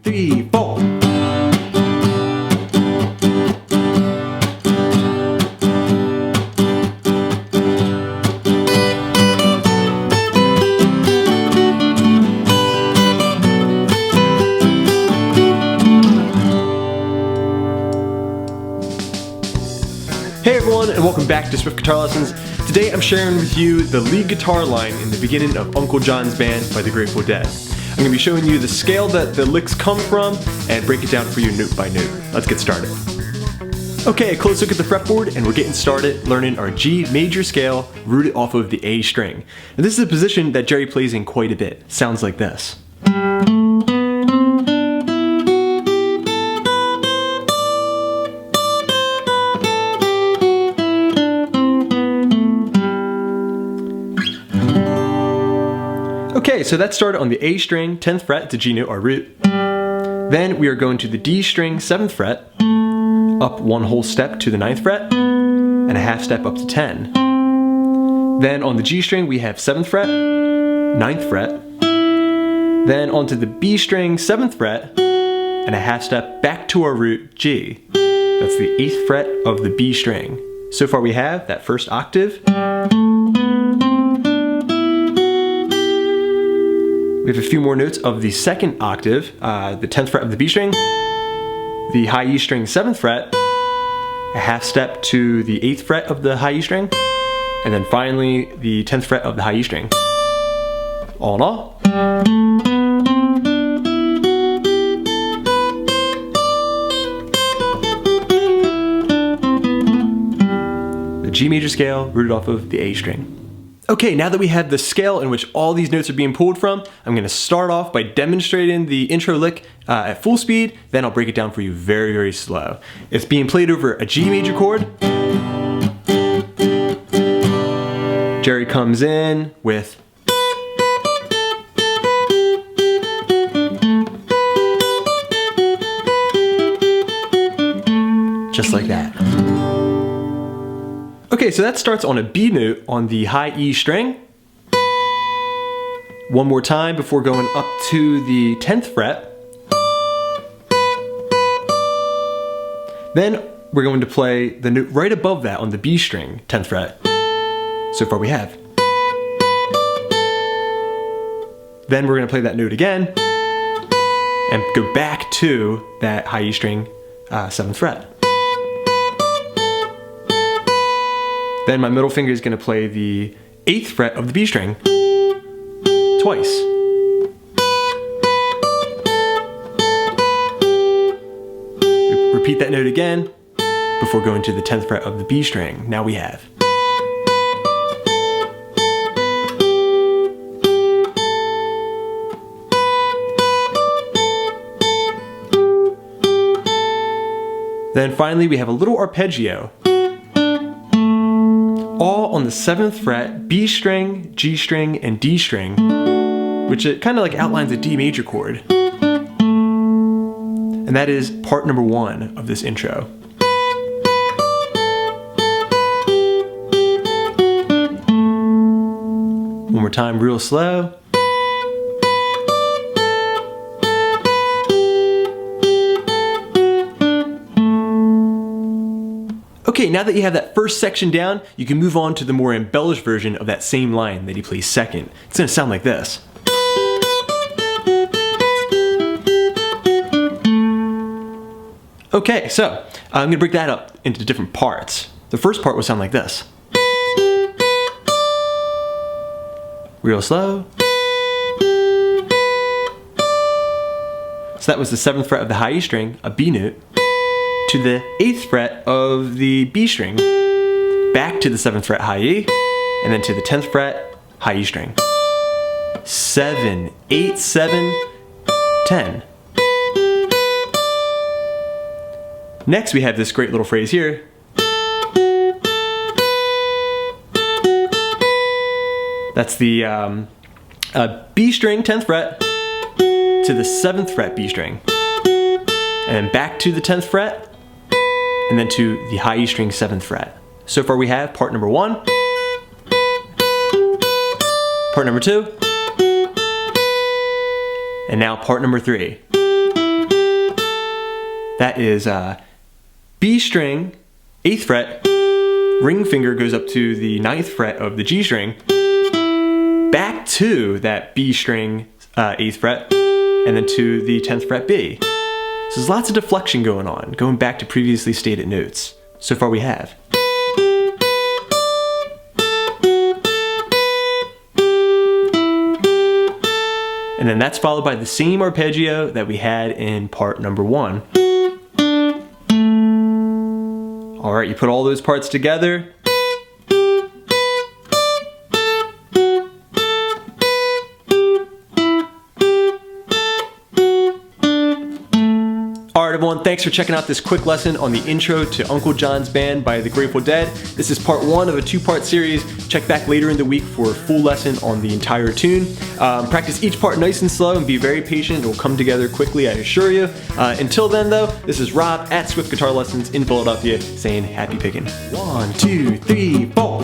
3, 4. Hey everyone, and welcome back to Swift Guitar Lessons. Today I'm sharing with you the lead guitar line in the beginning of Uncle John's Band by the Grateful Dead. I'm going to be showing you the scale that the licks come from and break it down for you note by note. Let's get started. Okay, a close look at the fretboard, and we're getting started learning our G major scale rooted off of the A string. And this is a position that Jerry plays in quite a bit. Sounds like this. Okay, so that started on the A string, 10th fret to G note, our root. Then we are going to the D string, 7th fret, up one whole step to the 9th fret, and a half step up to 10. Then on the G string we have 7th fret, 9th fret, then onto the B string, 7th fret, and a half step back to our root, G. That's the 8th fret of the B string. So far we have that first octave. We have a few more notes of the second octave, the 10th fret of the B string, the high E string 7th fret, a half step to the 8th fret of the high E string, and then finally the 10th fret of the high E string. All in all. The G major scale rooted off of the A string. Okay, now that we have the scale in which all these notes are being pulled from, I'm going to start off by demonstrating the intro lick at full speed, then I'll break it down for you very, very slow. It's being played over a G major chord. Jerry comes in with just like that. Okay, so that starts on a B note on the high E string. One more time before going up to the 10th fret. Then we're going to play the note right above that on the B string, 10th fret. So far we have. Then we're going to play that note again and go back to that high E string, 7th fret. Then my middle finger is going to play the 8th fret of the B string twice. Repeat that note again before going to the 10th fret of the B string. Now we have. Then finally we have a little arpeggio. All on the 7th fret, B string, G string, and D string, which it kind of like outlines a D major chord. And that is part number 1 of this intro. One more time, real slow. Okay, now that you have that first section down, you can move on to the more embellished version of that same line that he plays second. It's going to sound like this. Okay, so I'm going to break that up into different parts. The first part will sound like this. Real slow. So that was the 7th fret of the high E string, a B note, to the 8th fret of the B string, back to the 7th fret high E, and then to the 10th fret high E string. 7, 8, 7, 10. Next we have this great little phrase here. That's the B string, 10th fret, to the 7th fret B string, and then back to the 10th fret, and then to the high E string 7th fret. So far we have part number 1, part number 2, and now part number 3. That is B string, 8th fret, ring finger goes up to the 9th fret of the G string, back to that B string, 8th fret, and then to the 10th fret B. So there's lots of deflection going on, going back to previously stated notes. So far we have. And then that's followed by the same arpeggio that we had in part number 1. Alright, you put all those parts together. Alright everyone, thanks for checking out this quick lesson on the intro to Uncle John's Band by the Grateful Dead. This is part 1 of a 2-part series. Check back later in the week for a full lesson on the entire tune. Practice each part nice and slow and be very patient. It will come together quickly, I assure you. Until then though, this is Rob at Swift Guitar Lessons in Philadelphia saying happy picking. 1, 2, 3, 4.